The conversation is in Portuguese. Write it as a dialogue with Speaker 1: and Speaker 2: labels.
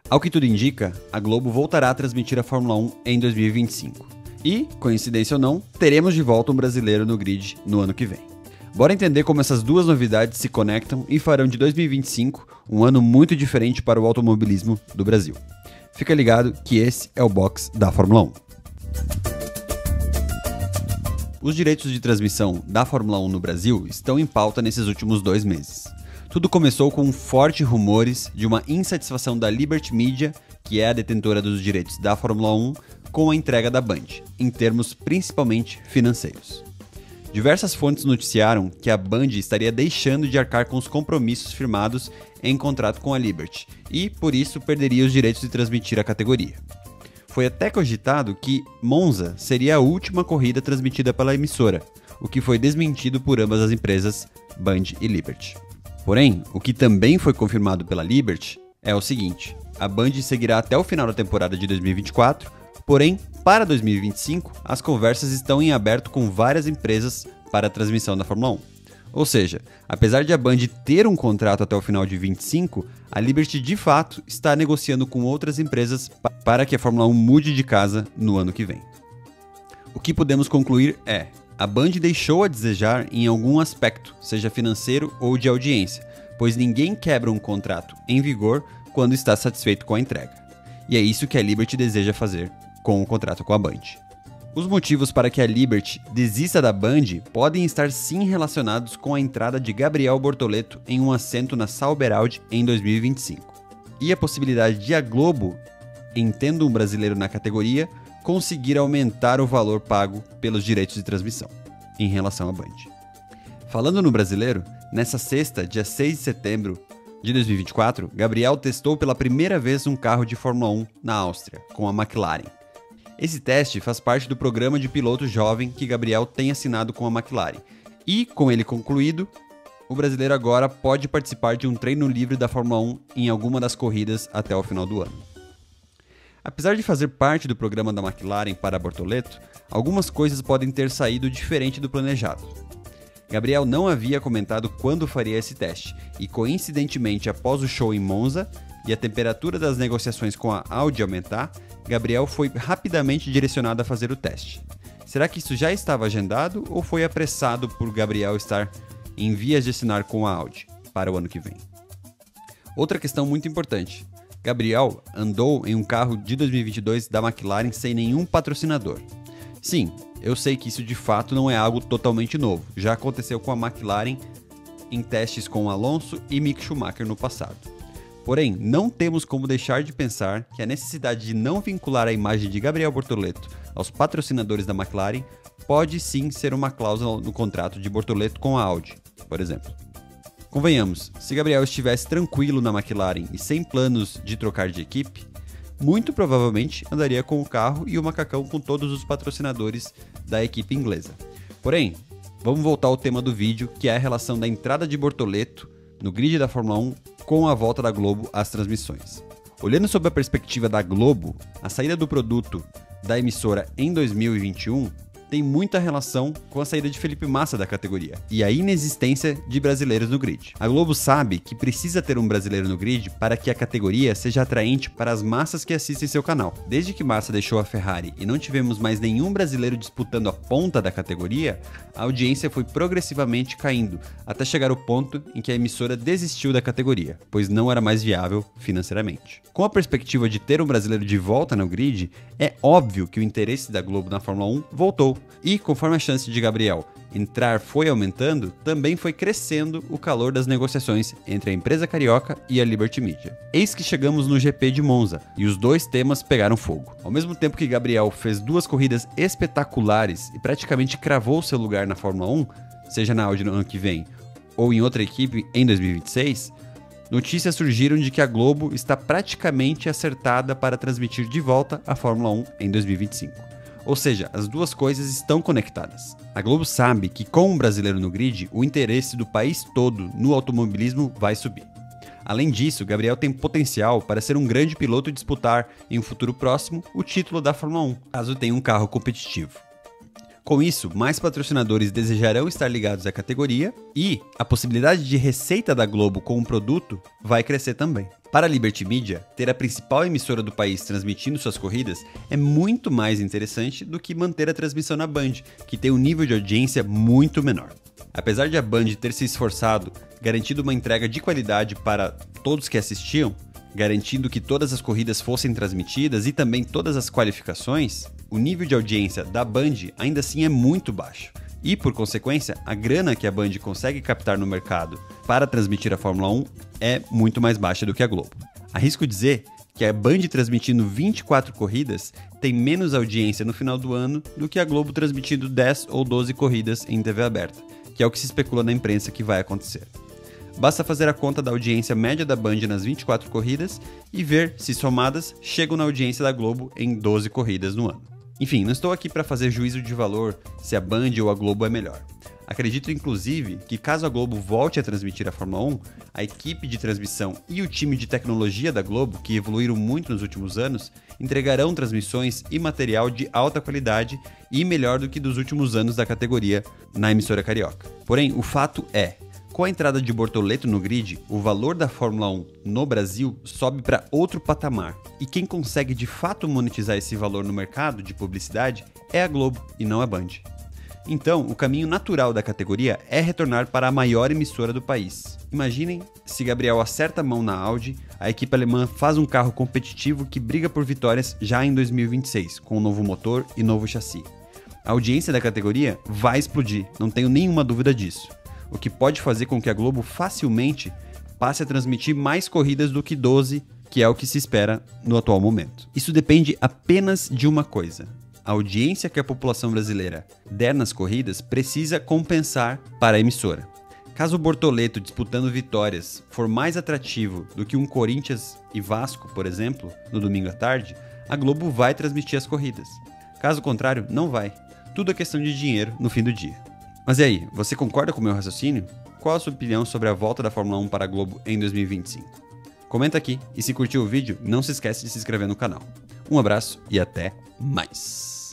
Speaker 1: Ao que tudo indica, a Globo voltará a transmitir a Fórmula 1 em 2025. E, coincidência ou não, teremos de volta um brasileiro no grid no ano que vem. Bora entender como essas duas novidades se conectam e farão de 2025 um ano muito diferente para o automobilismo do Brasil. Fica ligado que esse é o box da Fórmula 1. Os direitos de transmissão da Fórmula 1 no Brasil estão em pauta nesses últimos 2 meses. Tudo começou com fortes rumores de uma insatisfação da Liberty Media, que é a detentora dos direitos da Fórmula 1, com a entrega da Band, em termos principalmente financeiros. Diversas fontes noticiaram que a Band estaria deixando de arcar com os compromissos firmados em contrato com a Liberty e, por isso, perderia os direitos de transmitir a categoria. Foi até cogitado que Monza seria a última corrida transmitida pela emissora, o que foi desmentido por ambas as empresas, Band e Liberty. Porém, o que também foi confirmado pela Liberty é o seguinte: a Band seguirá até o final da temporada de 2024, porém, para 2025, as conversas estão em aberto com várias empresas para a transmissão da Fórmula 1. Ou seja, apesar de a Band ter um contrato até o final de 2025, a Liberty de fato está negociando com outras empresas para que a Fórmula 1 mude de casa no ano que vem. O que podemos concluir é: a Band deixou a desejar em algum aspecto, seja financeiro ou de audiência, pois ninguém quebra um contrato em vigor quando está satisfeito com a entrega. E é isso que a Liberty deseja fazer com o contrato com a Band. Os motivos para que a Liberty desista da Band podem estar sim relacionados com a entrada de Gabriel Bortoleto em um assento na Sauber Audi em 2025, e a possibilidade de a Globo, entendo um brasileiro na categoria, conseguir aumentar o valor pago pelos direitos de transmissão, em relação à Band. Falando no brasileiro, nessa sexta, dia 6 de setembro de 2024, Gabriel testou pela primeira vez um carro de Fórmula 1 na Áustria, com a McLaren. Esse teste faz parte do programa de piloto jovem que Gabriel tem assinado com a McLaren, e, com ele concluído, o brasileiro agora pode participar de um treino livre da Fórmula 1 em alguma das corridas até o final do ano. Apesar de fazer parte do programa da McLaren para Bortoleto, algumas coisas podem ter saído diferente do planejado. Gabriel não havia comentado quando faria esse teste, e coincidentemente após o show em Monza e a temperatura das negociações com a Audi aumentar, Gabriel foi rapidamente direcionado a fazer o teste. Será que isso já estava agendado ou foi apressado por Gabriel estar em vias de assinar com a Audi para o ano que vem? Outra questão muito importante: Gabriel andou em um carro de 2022 da McLaren sem nenhum patrocinador. Sim, eu sei que isso de fato não é algo totalmente novo. Já aconteceu com a McLaren em testes com Alonso e Mick Schumacher no passado. Porém, não temos como deixar de pensar que a necessidade de não vincular a imagem de Gabriel Bortoleto aos patrocinadores da McLaren pode sim ser uma cláusula no contrato de Bortoleto com a Audi, por exemplo. Convenhamos, se Gabriel estivesse tranquilo na McLaren e sem planos de trocar de equipe, muito provavelmente andaria com o carro e o macacão com todos os patrocinadores da equipe inglesa. Porém, vamos voltar ao tema do vídeo, que é a relação da entrada de Bortoleto no grid da Fórmula 1 com a volta da Globo às transmissões. Olhando sob a perspectiva da Globo, a saída do produto da emissora em 2021 tem muita relação com a saída de Felipe Massa da categoria e a inexistência de brasileiros no grid. A Globo sabe que precisa ter um brasileiro no grid para que a categoria seja atraente para as massas que assistem seu canal. Desde que Massa deixou a Ferrari e não tivemos mais nenhum brasileiro disputando a ponta da categoria, a audiência foi progressivamente caindo, até chegar ao ponto em que a emissora desistiu da categoria, pois não era mais viável financeiramente. Com a perspectiva de ter um brasileiro de volta no grid, é óbvio que o interesse da Globo na Fórmula 1 voltou. E, conforme a chance de Gabriel entrar foi aumentando, também foi crescendo o calor das negociações entre a empresa carioca e a Liberty Media. Eis que chegamos no GP de Monza, e os dois temas pegaram fogo. Ao mesmo tempo que Gabriel fez 2 corridas espetaculares e praticamente cravou seu lugar na Fórmula 1, seja na Audi no ano que vem ou em outra equipe em 2026, notícias surgiram de que a Globo está praticamente acertada para transmitir de volta a Fórmula 1 em 2025. Ou seja, as duas coisas estão conectadas. A Globo sabe que com um brasileiro no grid, o interesse do país todo no automobilismo vai subir. Além disso, Gabriel tem potencial para ser um grande piloto e disputar, em um futuro próximo, o título da Fórmula 1, caso tenha um carro competitivo. Com isso, mais patrocinadores desejarão estar ligados à categoria e a possibilidade de receita da Globo com o produto vai crescer também. Para a Liberty Media, ter a principal emissora do país transmitindo suas corridas é muito mais interessante do que manter a transmissão na Band, que tem um nível de audiência muito menor. Apesar de a Band ter se esforçado, garantindo uma entrega de qualidade para todos que assistiam, garantindo que todas as corridas fossem transmitidas e também todas as qualificações, o nível de audiência da Band ainda assim é muito baixo. E, por consequência, a grana que a Band consegue captar no mercado para transmitir a Fórmula 1 é muito mais baixa do que a Globo. Arrisco dizer que a Band transmitindo 24 corridas tem menos audiência no final do ano do que a Globo transmitindo 10 ou 12 corridas em TV aberta, que é o que se especula na imprensa que vai acontecer. Basta fazer a conta da audiência média da Band nas 24 corridas e ver se somadas chegam na audiência da Globo em 12 corridas no ano. Enfim, não estou aqui para fazer juízo de valor se a Band ou a Globo é melhor. Acredito, inclusive, que caso a Globo volte a transmitir a Fórmula 1, a equipe de transmissão e o time de tecnologia da Globo, que evoluíram muito nos últimos anos, entregarão transmissões e material de alta qualidade e melhor do que dos últimos anos da categoria na emissora carioca. Porém, o fato é, com a entrada de Bortoleto no grid, o valor da Fórmula 1 no Brasil sobe para outro patamar. E quem consegue de fato monetizar esse valor no mercado de publicidade é a Globo e não a Band. Então, o caminho natural da categoria é retornar para a maior emissora do país. Imaginem se Gabriel acerta a mão na Audi, a equipe alemã faz um carro competitivo que briga por vitórias já em 2026, com um novo motor e novo chassi. A audiência da categoria vai explodir, não tenho nenhuma dúvida disso. O que pode fazer com que a Globo facilmente passe a transmitir mais corridas do que 12, que é o que se espera no atual momento. Isso depende apenas de uma coisa: a audiência que a população brasileira der nas corridas precisa compensar para a emissora. Caso o Bortoleto disputando vitórias for mais atrativo do que um Corinthians e Vasco, por exemplo, no domingo à tarde, a Globo vai transmitir as corridas. Caso contrário, não vai. Tudo é questão de dinheiro no fim do dia. Mas e aí, você concorda com o meu raciocínio? Qual a sua opinião sobre a volta da Fórmula 1 para a Globo em 2025? Comenta aqui e se curtiu o vídeo, não se esquece de se inscrever no canal. Um abraço e até mais!